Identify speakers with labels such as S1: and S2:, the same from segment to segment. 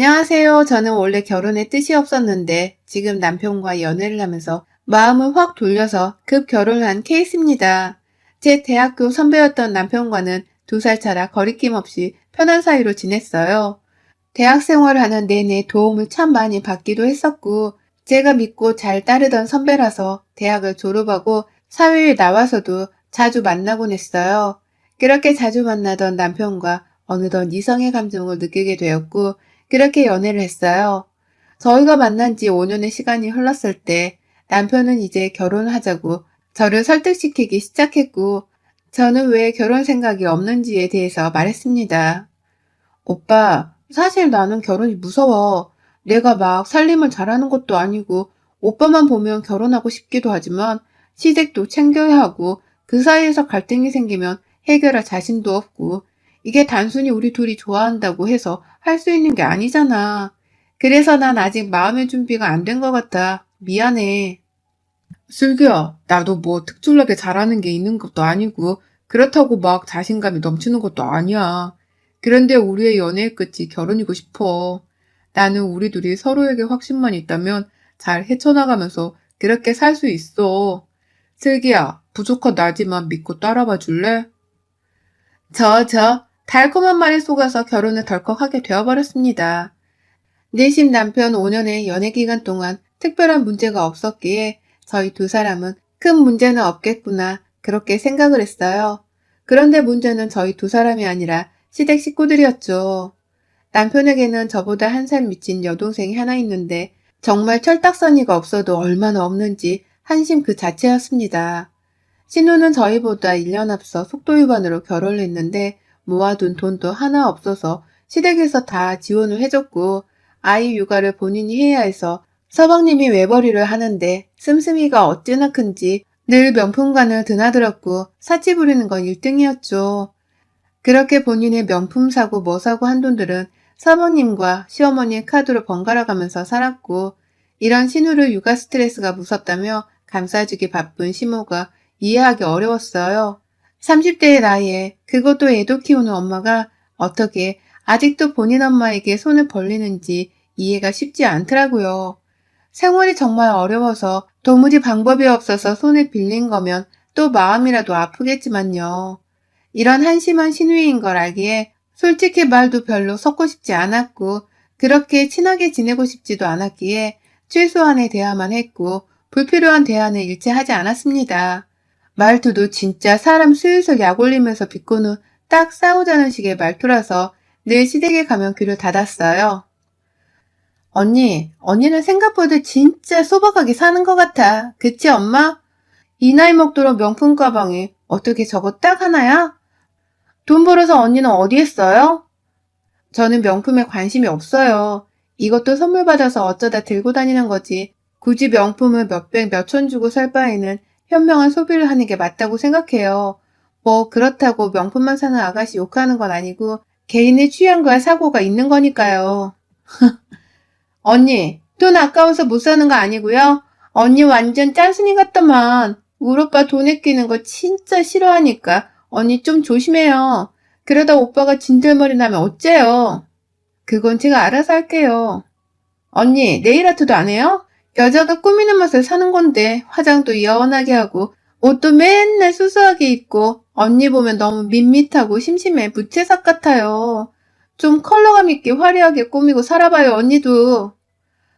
S1: 안녕하세요. 저는 원래 결혼에 뜻이 없었는데 지금 남편과 연애를 하면서 마음을 확 돌려서 급 결혼한 케이스입니다. 제 대학교 선배였던 남편과는 2살 차라 거리낌 없이 편한 사이로 지냈어요. 대학 생활을 하는 내내 도움을 참 많이 받기도 했었고, 제가 믿고 잘 따르던 선배라서 대학을 졸업하고 사회에 나와서도 자주 만나곤 했어요. 그렇게 자주 만나던 남편과 어느덧 이성의 감정을 느끼게 되었고, 그렇게 연애를 했어요. 저희가 만난 지 5년의 시간이 흘렀을 때 남편은 이제 결혼하자고 저를 설득시키기 시작했고, 저는 왜 결혼 생각이 없는지에 대해서 말했습니다. 오빠, 사실 나는 결혼이 무서워. 내가 막 살림을 잘하는 것도 아니고, 오빠만 보면 결혼하고 싶기도 하지만, 시댁도 챙겨야 하고, 그 사이에서 갈등이 생기면 해결할 자신도 없고, 이게 단순히 우리 둘이 좋아한다고 해서 할 수 있는 게 아니잖아. 그래서 난 아직 마음의 준비가 안 된 것 같아. 미안해. 슬기야, 나도 뭐 특출나게 잘하는 게 있는 것도 아니고, 그렇다고 막 자신감이 넘치는 것도 아니야. 그런데 우리의 연애의 끝이 결혼이고 싶어. 나는 우리 둘이 서로에게 확신만 있다면 잘 헤쳐나가면서 그렇게 살 수 있어. 슬기야, 부족한 나지만 믿고 따라봐 줄래? 달콤한 말에 속아서 결혼을 덜컥하게 되어버렸습니다. 내심 남편 5년의 연애 기간 동안 특별한 문제가 없었기에 저희 2사람은 큰 문제는 없겠구나 그렇게 생각을 했어요. 그런데 문제는 저희 2사람이 아니라 시댁 식구들이었죠. 남편에게는 저보다 1살 미친 여동생이 하나 있는데 정말 철딱서니가 없어도 얼마나 없는지 한심 그 자체였습니다. 신우는 저희보다 1년 앞서 속도 위반으로 결혼을 했는데 모아둔 돈도 하나 없어서 시댁에서 다 지원을 해줬고 아이 육아를 본인이 해야 해서 서방님이 외벌이를 하는데 씀씀이가 어찌나 큰지 늘 명품관을 드나들었고 사치 부리는 건 1등이었죠. 그렇게 본인의 명품 사고 뭐 사고 한 돈들은 사모님과 시어머니의 카드로 번갈아 가면서 살았고 이런 신우를 육아 스트레스가 무섭다며 감싸주기 바쁜 시모가 이해하기 어려웠어요. 30대의 나이에 그것도 애도 키우는 엄마가 어떻게 아직도 본인 엄마에게 손을 벌리는지 이해가 쉽지 않더라고요. 생활이 정말 어려워서 도무지 방법이 없어서 손을 빌린 거면 또 마음이라도 아프겠지만요. 이런 한심한 신우이인 걸 알기에 솔직히 말도 별로 섞고 싶지 않았고 그렇게 친하게 지내고 싶지도 않았기에 최소한의 대화만 했고 불필요한 대화는 일체 하지 않았습니다. 말투도 진짜 사람 슬슬 약 올리면서 비꼬는 딱 싸우자는 식의 말투라서 늘 시댁에 가면 귀를 닫았어요. 언니는 생각보다 진짜 소박하게 사는 것 같아. 그치, 엄마? 이 나이 먹도록 명품 가방에 어떻게 저거 딱 하나야? 돈 벌어서 언니는 어디에 써요? 저는 명품에 관심이 없어요. 이것도 선물 받아서 어쩌다 들고 다니는 거지. 굳이 명품을 몇백, 몇천 주고 살 바에는 현명한 소비를 하는 게 맞다고 생각해요. 뭐 그렇다고 명품만 사는 아가씨 욕하는 건 아니고 개인의 취향과 사고가 있는 거니까요. 언니, 돈 아까워서 못 사는 거 아니고요? 언니 완전 짠순이 같더만. 우리 오빠 돈 아끼는 거 진짜 싫어하니까 언니 좀 조심해요. 그러다 오빠가 진들머리 나면 어째요? 그건 제가 알아서 할게요. 언니, 네일 아트도 안 해요? 여자가 꾸미는 맛을 사는 건데 화장도 연하게 하고 옷도 맨날 수수하게 입고 언니 보면 너무 밋밋하고 심심해 무채색 같아요. 좀 컬러감 있게 화려하게 꾸미고 살아봐요, 언니도.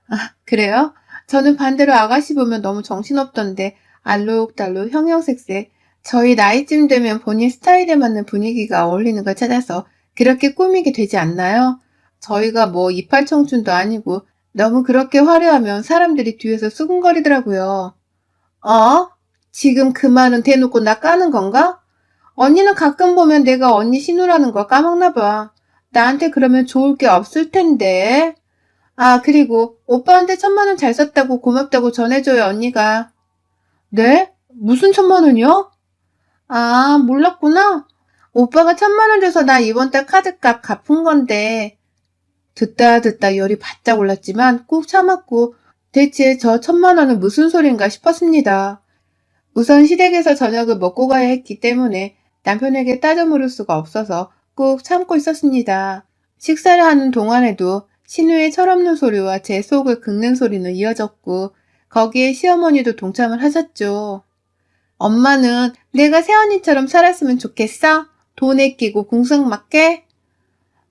S1: 아, 그래요? 저는 반대로 아가씨 보면 너무 정신없던데 알록달록 형형색색 저희 나이쯤 되면 본인 스타일에 맞는 분위기가 어울리는 걸 찾아서 그렇게 꾸미게 되지 않나요? 저희가 뭐 이팔 청춘도 아니고 너무 그렇게 화려하면 사람들이 뒤에서 수근거리더라고요. 어? 지금 그 말은 대놓고 나 까는 건가? 언니는 가끔 보면 내가 언니 신우라는 거 까먹나 봐. 나한테 그러면 좋을 게 없을 텐데. 아, 그리고 오빠한테 1,000만 원 잘 썼다고 고맙다고 전해줘요, 언니가. 네? 무슨 1,000만 원이요? 아, 몰랐구나. 오빠가 1,000만 원 줘서 나 이번 달 카드값 갚은 건데. 듣다 열이 바짝 올랐지만 꾹 참았고 대체 저 1,000만 원은 무슨 소린가 싶었습니다. 우선 시댁에서 저녁을 먹고 가야 했기 때문에 남편에게 따져 물을 수가 없어서 꾹 참고 있었습니다. 식사를 하는 동안에도 신우의 철없는 소리와 제 속을 긁는 소리는 이어졌고 거기에 시어머니도 동참을 하셨죠. 엄마는 내가 새언니처럼 살았으면 좋겠어? 돈에 끼고 궁상 맞게?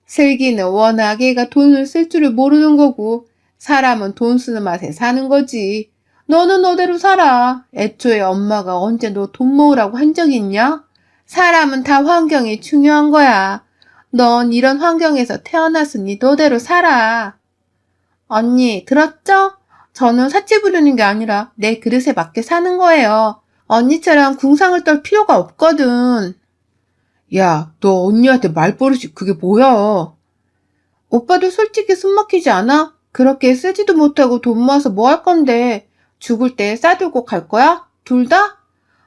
S1: 슬기는 워낙 애가 돈을 쓸 줄을 모르는 거고 사람은 돈 쓰는 맛에 사는 거지. 너는 너대로 살아. 애초에 엄마가 언제 너 돈 모으라고 한 적 있냐? 사람은 다 환경이 중요한 거야. 넌 이런 환경에서 태어났으니 너대로 살아. 언니, 들었죠? 저는 사치 부리는 게 아니라 내 그릇에 맞게 사는 거예요. 언니처럼 궁상을 떨 필요가 없거든. 야, 너 언니한테 말버릇이 그게 뭐야? 오빠도 솔직히 숨 막히지 않아? 그렇게 쓰지도 못하고 돈 모아서 뭐 할 건데 죽을 때 싸들고 갈 거야? 둘 다?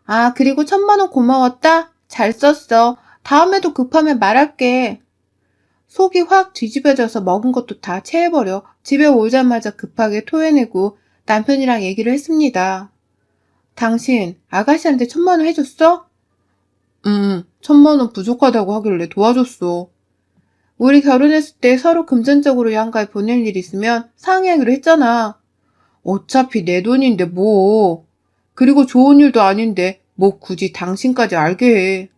S1: 아, 그리고 1,000만 원 고마웠다. 잘 썼어. 다음에도 급하면 말할게. 속이 확 뒤집어져서 먹은 것도 다 체해버려 집에 오자마자 급하게 토해내고 남편이랑 얘기를 했습니다. 당신 아가씨한테 1,000만 원 해줬어? 1,000만 원 부족하다고 하길래 도와줬어. 우리 결혼했을 때 서로 금전적으로 양가에 보낼 일 있으면 상의하기로 했잖아. 어차피 내 돈인데 뭐. 그리고 좋은 일도 아닌데 뭐 굳이 당신까지 알게 해.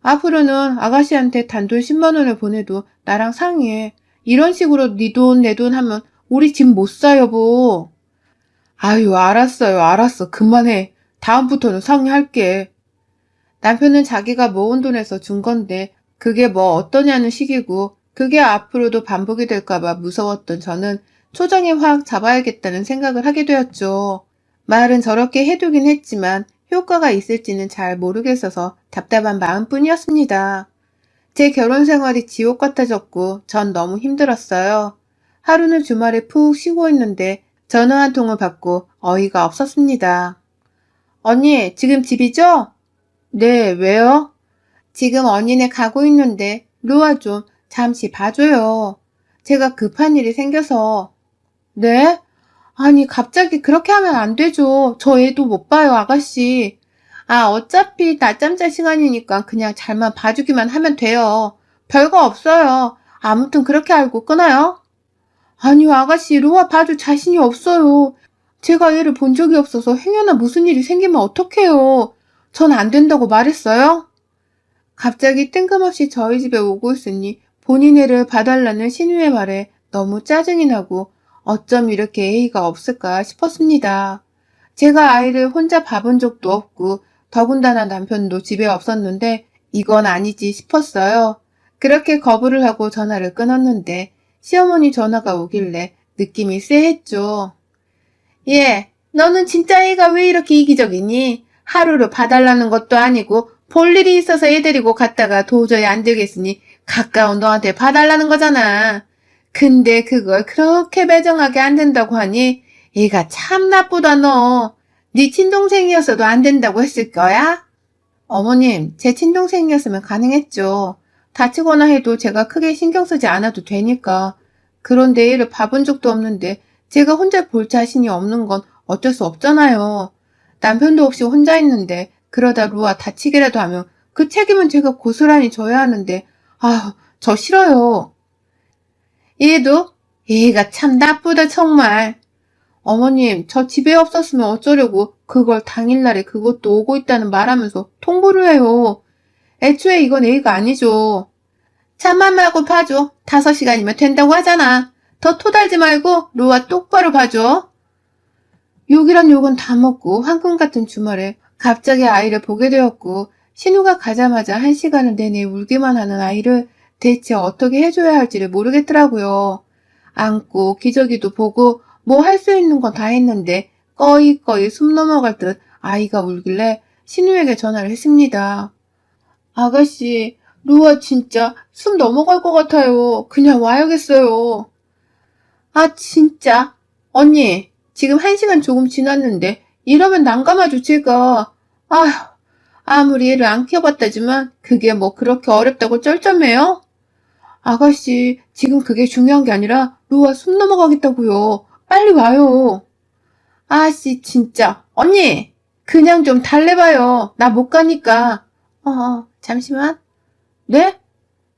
S1: 앞으로는 아가씨한테 단돈 10만 원을 보내도 나랑 상의해. 이런 식으로 네 돈, 내 돈 하면 우리 집 못 사, 여보. 아유, 알았어요. 알았어. 그만해. 다음부터는 상의할게. 남편은 자기가 모은 돈에서 준 건데 그게 뭐 어떠냐는 식이고 그게 앞으로도 반복이 될까봐 무서웠던 저는 초장에 확 잡아야겠다는 생각을 하게 되었죠. 말은 저렇게 해두긴 했지만 효과가 있을지는 잘 모르겠어서 답답한 마음뿐이었습니다. 제 결혼 생활이 지옥 같아졌고 전 너무 힘들었어요. 하루는 주말에 푹 쉬고 있는데 전화 한 통을 받고 어이가 없었습니다. 언니, 지금 집이죠? 네, 왜요? 지금 언니네 가고 있는데 루아 좀 잠시 봐줘요. 제가 급한 일이 생겨서. 네? 아니, 갑자기 그렇게 하면 안 되죠. 저 애도 못 봐요, 아가씨. 아, 어차피 낮잠 잘 시간이니까 그냥 잘만 봐주기만 하면 돼요. 별거 없어요. 아무튼 그렇게 알고 끊어요. 아니요, 아가씨, 루아 봐줄 자신이 없어요. 제가 얘를 본 적이 없어서 행여나 무슨 일이 생기면 어떡해요. 전 안 된다고 말했어요? 갑자기 뜬금없이 저희 집에 오고 있으니 본인 애를 봐달라는 신우의 말에 너무 짜증이 나고 어쩜 이렇게 애의가 없을까 싶었습니다. 제가 아이를 혼자 봐본 적도 없고 더군다나 남편도 집에 없었는데 이건 아니지 싶었어요. 그렇게 거부를 하고 전화를 끊었는데 시어머니 전화가 오길래 느낌이 쎄했죠. 예, 너는 진짜 애가 왜 이렇게 이기적이니? 하루를 봐달라는 것도 아니고 볼 일이 있어서 애 데리고 갔다가 도저히 안 되겠으니 가까운 너한테 봐달라는 거잖아. 근데 그걸 그렇게 매정하게 안 된다고 하니 얘가 참 나쁘다 너. 네 친동생이었어도 안 된다고 했을 거야? 어머님, 제 친동생이었으면 가능했죠. 다치거나 해도 제가 크게 신경 쓰지 않아도 되니까. 그런데 얘를 봐본 적도 없는데 제가 혼자 볼 자신이 없는 건 어쩔 수 없잖아요. 남편도 없이 혼자 있는데 그러다 루아 다치기라도 하면 그 책임은 제가 고스란히 져야 하는데 저 싫어요. 얘도? 얘가 참 나쁘다 정말. 어머님, 저 집에 없었으면 어쩌려고 그걸 당일날에 그것도 오고 있다는 말하면서 통보를 해요. 애초에 이건 A가 아니죠. 참만 말고 봐줘. 5시간이면 된다고 하잖아. 더 토달지 말고 루아 똑바로 봐줘. 욕이란 욕은 다 먹고 황금 같은 주말에 갑자기 아이를 보게 되었고 신우가 가자마자 1시간을 내내 울기만 하는 아이를 대체 어떻게 해줘야 할지를 모르겠더라고요. 안고 기저귀도 보고 뭐 할 수 있는 건 다 했는데 꺼이꺼이 숨 넘어갈 듯 아이가 울길래 신우에게 전화를 했습니다. 아가씨, 루아 진짜 숨 넘어갈 것 같아요. 그냥 와야겠어요. 아, 진짜. 언니, 지금 1시간 조금 지났는데 이러면 난감하죠, 제가. 아휴, 아무리 애를 안 키워봤다지만 그게 뭐 그렇게 어렵다고 쩔쩔매요? 아가씨, 지금 그게 중요한 게 아니라 루아 숨 넘어가겠다고요. 빨리 와요. 아씨, 진짜. 언니, 그냥 좀 달래봐요. 나 못 가니까. 잠시만. 네?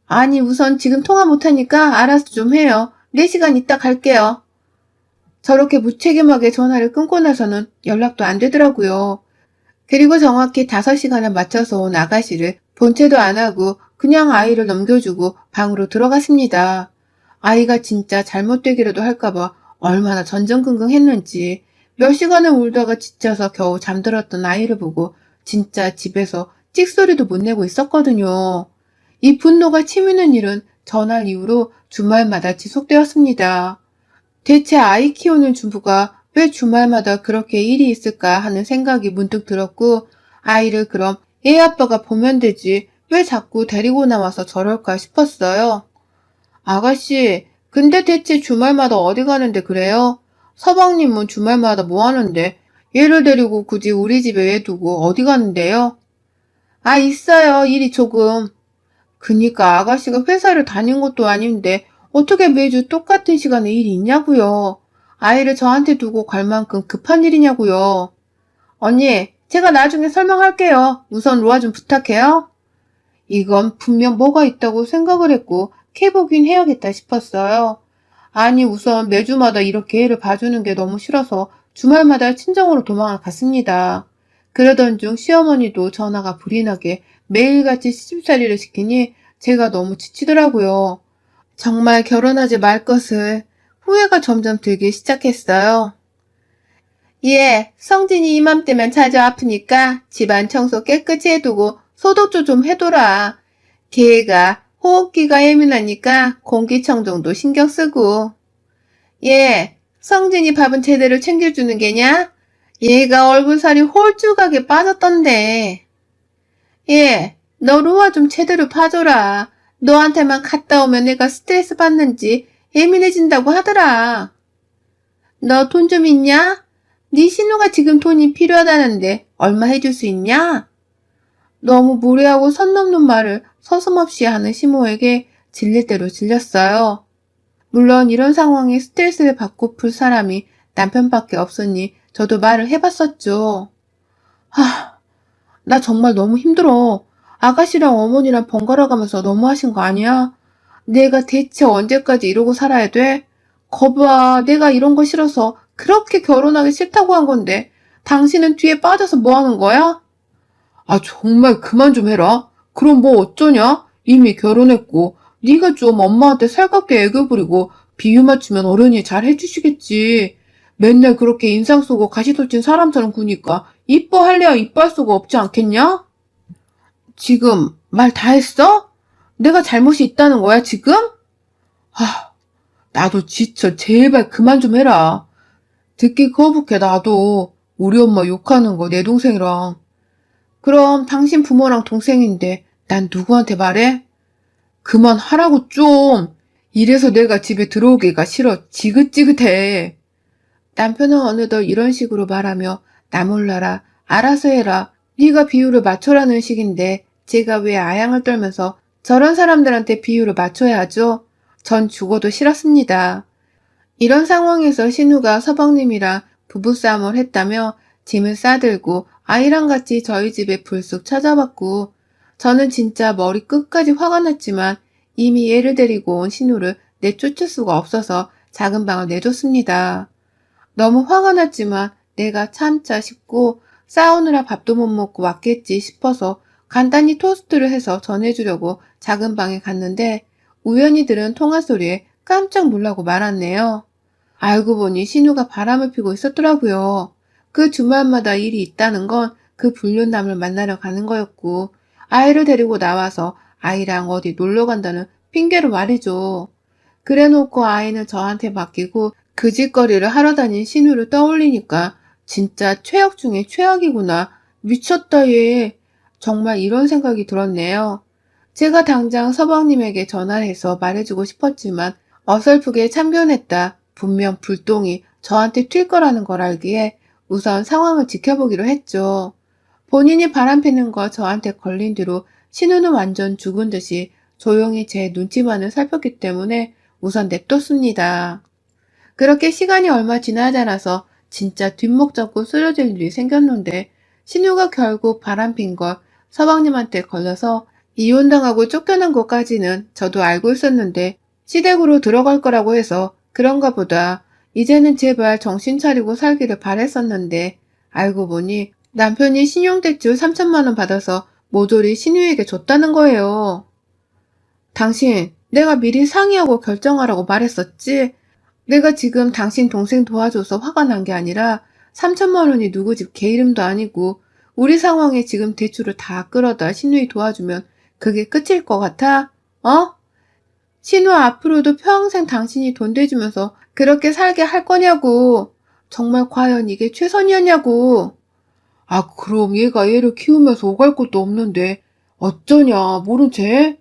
S1: 아니, 우선 지금 통화 못하니까 알아서 좀 해요. 4시간 있다 갈게요. 저렇게 무책임하게 전화를 끊고 나서는 연락도 안 되더라고요. 그리고 정확히 5시간을 맞춰서 온 아가씨를 본체도 안 하고 그냥 아이를 넘겨주고 방으로 들어갔습니다. 아이가 진짜 잘못되기라도 할까봐 얼마나 전전긍긍했는지 몇 시간을 울다가 지쳐서 겨우 잠들었던 아이를 보고 진짜 집에서 찍소리도 못 내고 있었거든요. 이 분노가 치미는 일은 전날 이후로 주말마다 지속되었습니다. 대체 아이 키우는 주부가 왜 주말마다 그렇게 일이 있을까 하는 생각이 문득 들었고, 아이를 그럼 애 아빠가 보면 되지 왜 자꾸 데리고 나와서 저럴까 싶었어요. 아가씨, 근데 대체 주말마다 어디 가는데 그래요? 서방님은 주말마다 뭐 하는데 얘를 데리고 굳이 우리 집에 왜 두고 어디 가는데요? 아, 있어요. 일이 조금. 그니까 아가씨가 회사를 다닌 것도 아닌데 어떻게 매주 똑같은 시간에 일이 있냐고요. 아이를 저한테 두고 갈 만큼 급한 일이냐고요. 언니, 제가 나중에 설명할게요. 우선 로아 좀 부탁해요. 이건 분명 뭐가 있다고 생각을 했고 캐보긴 해야겠다 싶었어요. 아니 우선 매주마다 이렇게 애를 봐주는 게 너무 싫어서 주말마다 친정으로 도망을 갔습니다. 그러던 중 시어머니도 전화가 불이 나게 매일같이 시집살이를 시키니 제가 너무 지치더라고요. 정말 결혼하지 말 것을 후회가 점점 들기 시작했어요. 예, 성진이 이맘때면 자주 아프니까 집안 청소 깨끗이 해두고 소독도 좀 해둬라. 걔가 호흡기가 예민하니까 공기청정도 신경 쓰고. 예, 성진이 밥은 제대로 챙겨주는 게냐? 얘가 얼굴살이 홀쭉하게 빠졌던데. 예, 너 로아 좀 제대로 봐줘라. 너한테만 갔다 오면 내가 스트레스 받는지 예민해진다고 하더라. 너 돈 좀 있냐? 네 신우가 지금 돈이 필요하다는데 얼마 해줄 수 있냐? 너무 무례하고 선 넘는 말을 서슴없이 하는 시모에게 질릴 대로 질렸어요. 물론 이런 상황에 스트레스를 받고 풀 사람이 남편밖에 없으니 저도 말을 해봤었죠. 나 정말 너무 힘들어. 아가씨랑 어머니랑 번갈아 가면서 너무하신 거 아니야? 내가 대체 언제까지 이러고 살아야 돼? 거봐, 내가 이런 거 싫어서 그렇게 결혼하기 싫다고 한 건데 당신은 뒤에 빠져서 뭐 하는 거야? 아, 정말 그만 좀 해라. 그럼 뭐 어쩌냐? 이미 결혼했고 네가 좀 엄마한테 살갑게 애교 부리고 비유 맞추면 어른이 잘 해주시겠지. 맨날 그렇게 인상 쓰고 가시돌진 사람처럼 구니까 이뻐할래야 이뻐할 수가 없지 않겠냐? 지금 말 다 했어? 내가 잘못이 있다는 거야, 지금? 나도 지쳐. 제발 그만 좀 해라. 듣기 거북해, 나도. 우리 엄마 욕하는 거 내 동생이랑. 그럼 당신 부모랑 동생인데 난 누구한테 말해? 그만하라고 좀. 이래서 내가 집에 들어오기가 싫어. 지긋지긋해. 남편은 어느덧 이런 식으로 말하며 나 몰라라. 알아서 해라. 네가 비율을 맞춰라는 식인데 제가 왜 아양을 떨면서 저런 사람들한테 비율을 맞춰야 하죠? 전 죽어도 싫었습니다. 이런 상황에서 신우가 서방님이랑 부부싸움을 했다며 짐을 싸들고 아이랑 같이 저희 집에 불쑥 찾아왔고 저는 진짜 머리 끝까지 화가 났지만 이미 얘를 데리고 온 신우를 내쫓을 수가 없어서 작은 방을 내줬습니다. 너무 화가 났지만 내가 참자 싶고 싸우느라 밥도 못 먹고 왔겠지 싶어서 간단히 토스트를 해서 전해주려고 작은 방에 갔는데 우연히 들은 통화 소리에 깜짝 놀라고 말았네요. 알고 보니 신우가 바람을 피고 있었더라고요. 그 주말마다 일이 있다는 건 그 불륜남을 만나러 가는 거였고 아이를 데리고 나와서 아이랑 어디 놀러 간다는 핑계로 말이죠. 그래놓고 아이는 저한테 맡기고 그 짓거리를 하러 다닌 신우를 떠올리니까 진짜 최악 중에 최악이구나. 미쳤다 얘. 정말 이런 생각이 들었네요. 제가 당장 서방님에게 전화를 해서 말해주고 싶었지만 어설프게 참견했다. 분명 불똥이 저한테 튈 거라는 걸 알기에 우선 상황을 지켜보기로 했죠. 본인이 바람피는 거 저한테 걸린 뒤로 신우는 완전 죽은 듯이 조용히 제 눈치만을 살폈기 때문에 우선 냅뒀습니다. 그렇게 시간이 얼마 지나지 않아서 진짜 뒷목 잡고 쓰러질 일이 생겼는데 신우가 결국 바람핀 걸 서방님한테 걸려서 이혼당하고 쫓겨난 것까지는 저도 알고 있었는데 시댁으로 들어갈 거라고 해서 그런가 보다. 이제는 제발 정신 차리고 살기를 바랬었는데 알고 보니 남편이 신용대출 3천만 원 받아서 모조리 신우에게 줬다는 거예요. 당신, 내가 미리 상의하고 결정하라고 말했었지? 내가 지금 당신 동생 도와줘서 화가 난 게 아니라 3천만 원이 누구 집 개 이름도 아니고 우리 상황에 지금 대출을 다 끌어다 신우이 도와주면 그게 끝일 것 같아? 어? 신우 앞으로도 평생 당신이 돈 대주면서 그렇게 살게 할 거냐고. 정말 과연 이게 최선이었냐고. 아, 그럼 얘가 얘를 키우면서 오갈 것도 없는데 어쩌냐, 모른 채?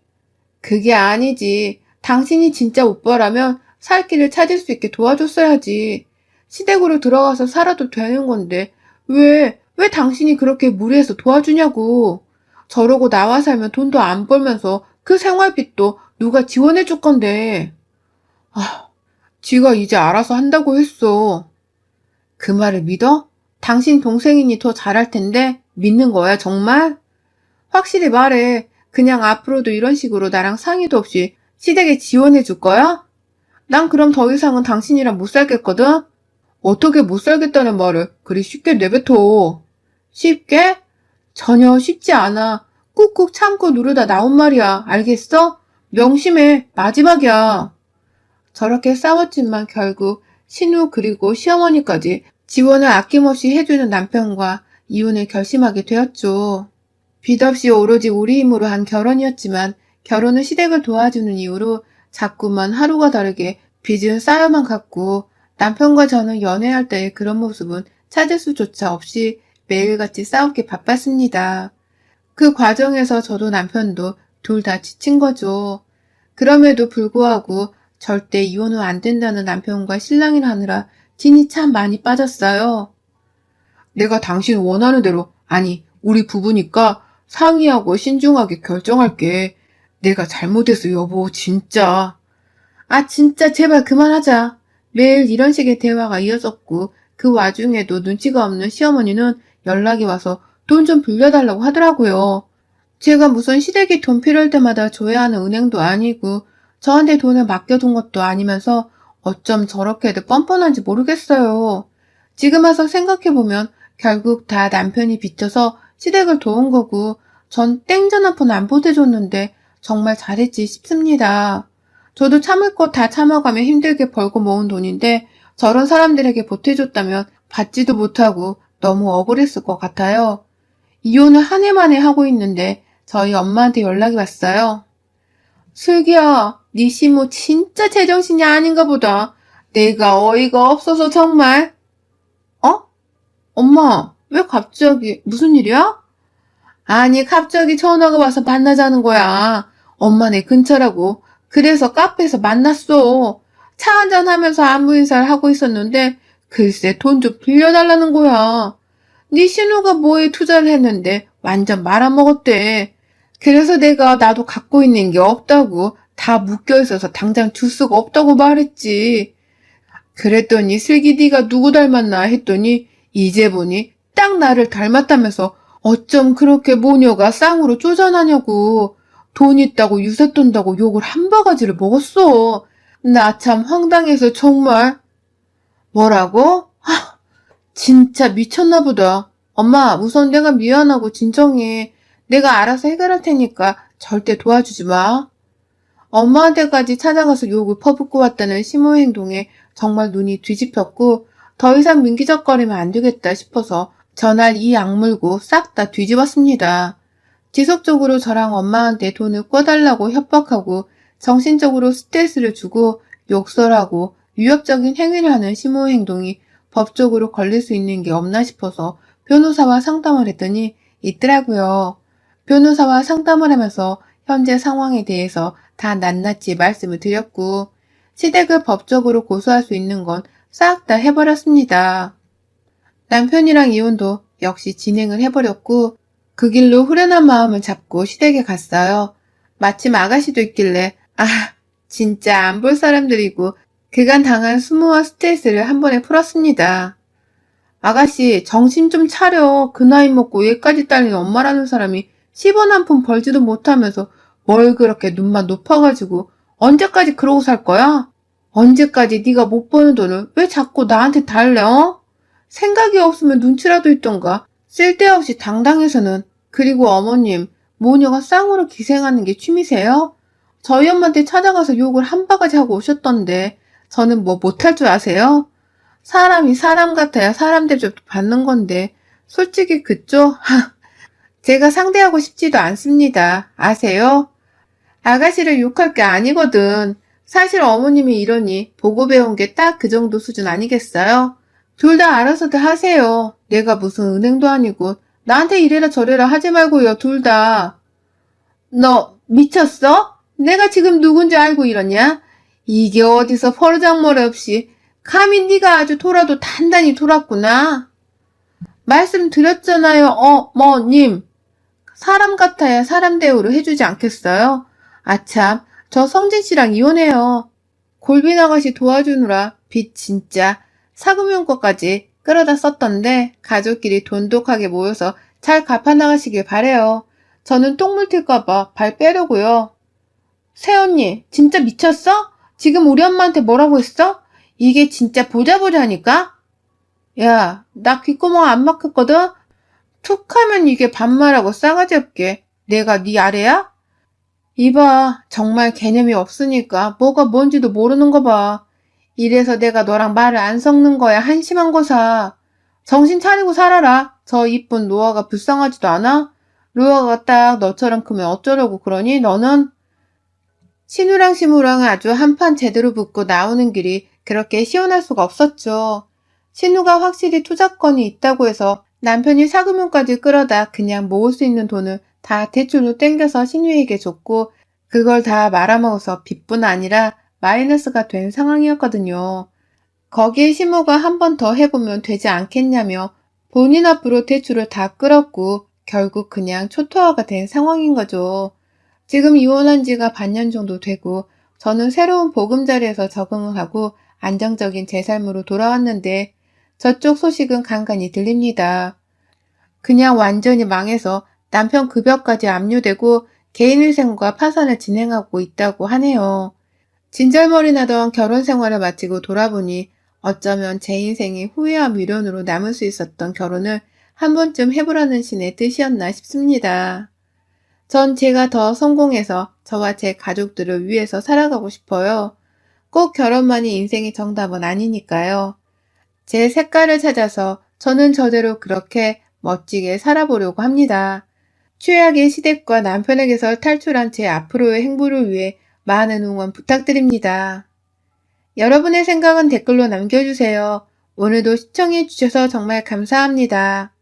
S1: 그게 아니지. 당신이 진짜 오빠라면 살 길을 찾을 수 있게 도와줬어야지. 시댁으로 들어가서 살아도 되는 건데 왜 당신이 그렇게 무리해서 도와주냐고. 저러고 나와 살면 돈도 안 벌면서 그 생활비도 누가 지원해 줄 건데. 아, 지가 이제 알아서 한다고 했어. 그 말을 믿어? 당신 동생이니 더 잘할 텐데 믿는 거야, 정말? 확실히 말해. 그냥 앞으로도 이런 식으로 나랑 상의도 없이 시댁에 지원해 줄 거야? 난 그럼 더 이상은 당신이랑 못 살겠거든? 어떻게 못 살겠다는 말을 그리 쉽게 내뱉어. 쉽게? 전혀 쉽지 않아. 꾹꾹 참고 누르다 나온 말이야. 알겠어? 명심해. 마지막이야. 저렇게 싸웠지만 결국 신우 그리고 시어머니까지 지원을 아낌없이 해주는 남편과 이혼을 결심하게 되었죠. 빚 없이 오로지 우리 힘으로 한 결혼이었지만 결혼은 시댁을 도와주는 이유로 자꾸만 하루가 다르게 빚은 쌓여만 갔고 남편과 저는 연애할 때의 그런 모습은 찾을 수조차 없이 매일같이 싸우기 바빴습니다. 그 과정에서 저도 남편도 둘 다 지친 거죠. 그럼에도 불구하고 절대 이혼은 안 된다는 남편과 신랑을 하느라 진이 참 많이 빠졌어요. 내가 당신 원하는 대로, 아니, 우리 부부니까 상의하고 신중하게 결정할게. 내가 잘못했어, 여보, 진짜. 아, 진짜 제발 그만하자. 매일 이런 식의 대화가 이어졌고 그 와중에도 눈치가 없는 시어머니는 연락이 와서 돈 좀 빌려달라고 하더라고요. 제가 무슨 시댁이 돈 필요할 때마다 줘야 하는 은행도 아니고 저한테 돈을 맡겨둔 것도 아니면서 어쩜 저렇게도 뻔뻔한지 모르겠어요. 지금 와서 생각해보면 결국 다 남편이 빚져서 시댁을 도운 거고 전 땡전 한 푼 안 보태줬는데 정말 잘했지 싶습니다. 저도 참을 거 다 참아가며 힘들게 벌고 모은 돈인데 저런 사람들에게 보태줬다면 받지도 못하고 너무 억울했을 것 같아요. 이혼을 한 해 만에 하고 있는데 저희 엄마한테 연락이 왔어요. 슬기야, 네 시모 진짜 제정신이 아닌가 보다. 내가 어이가 없어서 정말. 어? 엄마, 왜 갑자기 무슨 일이야? 아니, 갑자기 전화가 와서 만나자는 거야. 엄마 내 근처라고. 그래서 카페에서 만났어. 차 한잔 하면서 안부 인사를 하고 있었는데 글쎄 돈 좀 빌려달라는 거야. 네 신우가 뭐에 투자를 했는데 완전 말아먹었대. 그래서 내가 나도 갖고 있는 게 없다고 다 묶여있어서 당장 줄 수가 없다고 말했지. 그랬더니 슬기 네가 누구 닮았나 했더니 이제 보니 딱 나를 닮았다면서 어쩜 그렇게 모녀가 쌍으로 쪼잔하냐고. 돈 있다고 유세 떤다고 욕을 한 바가지를 먹었어. 나 참 황당해서 정말. 뭐라고? 진짜 미쳤나 보다. 엄마, 우선 내가 미안하고 진정해. 내가 알아서 해결할 테니까 절대 도와주지 마. 엄마한테까지 찾아가서 욕을 퍼붓고 왔다는 시모 행동에 정말 눈이 뒤집혔고 더 이상 민기적거리면 안 되겠다 싶어서 전날 이 악물고 싹 다 뒤집었습니다. 지속적으로 저랑 엄마한테 돈을 꿔달라고 협박하고 정신적으로 스트레스를 주고 욕설하고 위협적인 행위를 하는 시모 행동이 법적으로 걸릴 수 있는 게 없나 싶어서 변호사와 상담을 했더니 있더라고요. 변호사와 상담을 하면서 현재 상황에 대해서 다 낱낱이 말씀을 드렸고 시댁을 법적으로 고소할 수 있는 건 싹 다 해버렸습니다. 남편이랑 이혼도 역시 진행을 해버렸고 그 길로 후련한 마음을 잡고 시댁에 갔어요. 마침 아가씨도 있길래 진짜 안 볼 사람들이고 그간 당한 수모와 스트레스를 한 번에 풀었습니다. 아가씨 정신 좀 차려. 그 나이 먹고 얘까지 딸린 엄마라는 사람이 10원 한 푼 벌지도 못하면서 뭘 그렇게 눈만 높아가지고 언제까지 그러고 살 거야? 언제까지 네가 못 버는 돈을 왜 자꾸 나한테 달래, 어? 생각이 없으면 눈치라도 있던가. 쓸데없이 당당해서는. 그리고 어머님, 모녀가 쌍으로 기생하는 게 취미세요? 저희 엄마한테 찾아가서 욕을 한 바가지 하고 오셨던데 저는 뭐 못할 줄 아세요? 사람이 사람 같아야 사람 대접도 받는 건데 솔직히 그쪽? 제가 상대하고 싶지도 않습니다. 아세요? 아가씨를 욕할 게 아니거든. 사실 어머님이 이러니 보고 배운 게 딱 그 정도 수준 아니겠어요? 둘 다 알아서들 하세요. 내가 무슨 은행도 아니고 나한테 이래라 저래라 하지 말고요, 둘 다. 너 미쳤어? 내가 지금 누군지 알고 이러냐? 이게 어디서 버르장머리 없이 감히 네가 아주 돌아도 단단히 돌았구나. 말씀드렸잖아요, 어머님. 사람 같아야 사람 대우를 해주지 않겠어요? 아참, 저 성진 씨랑 이혼해요. 골빈 아가씨 도와주느라 빚 진짜 사금융 거까지 끌어다 썼던데 가족끼리 돈독하게 모여서 잘 갚아나가시길 바래요. 저는 똥물 튈까봐 발 빼려고요. 새언니, 진짜 미쳤어? 지금 우리 엄마한테 뭐라고 했어? 이게 진짜 보자보자니까? 야, 나 귓구멍 안 막혔거든? 툭 하면 이게 반말하고 싸가지 없게. 내가 네 아래야? 이봐, 정말 개념이 없으니까 뭐가 뭔지도 모르는 거 봐. 이래서 내가 너랑 말을 안 섞는 거야, 한심한 거사. 정신 차리고 살아라. 저 이쁜 로아가 불쌍하지도 않아? 로아가 딱 너처럼 크면 어쩌려고 그러니, 너는? 신우랑 시무랑은 아주 한판 제대로 붙고 나오는 길이 그렇게 시원할 수가 없었죠. 신우가 확실히 투자권이 있다고 해서 남편이 사금융까지 끌어다 그냥 모을 수 있는 돈을 다 대출로 땡겨서 신우에게 줬고 그걸 다 말아먹어서 빚뿐 아니라 마이너스가 된 상황이었거든요. 거기에 시모가 한 번 더 해보면 되지 않겠냐며 본인 앞으로 대출을 다 끌었고 결국 그냥 초토화가 된 상황인 거죠. 지금 이혼한 지가 반년 정도 되고 저는 새로운 보금자리에서 적응을 하고 안정적인 제 삶으로 돌아왔는데 저쪽 소식은 간간히 들립니다. 그냥 완전히 망해서 남편 급여까지 압류되고 개인위생과 파산을 진행하고 있다고 하네요. 진절머리 나던 결혼 생활을 마치고 돌아보니 어쩌면 제 인생이 후회와 미련으로 남을 수 있었던 결혼을 한 번쯤 해보라는 신의 뜻이었나 싶습니다. 전 제가 더 성공해서 저와 제 가족들을 위해서 살아가고 싶어요. 꼭 결혼만이 인생의 정답은 아니니까요. 제 색깔을 찾아서 저는 저대로 그렇게 멋지게 살아보려고 합니다. 최악의 시댁과 남편에게서 탈출한 제 앞으로의 행보를 위해 많은 응원 부탁드립니다. 여러분의 생각은 댓글로 남겨주세요. 오늘도 시청해주셔서 정말 감사합니다.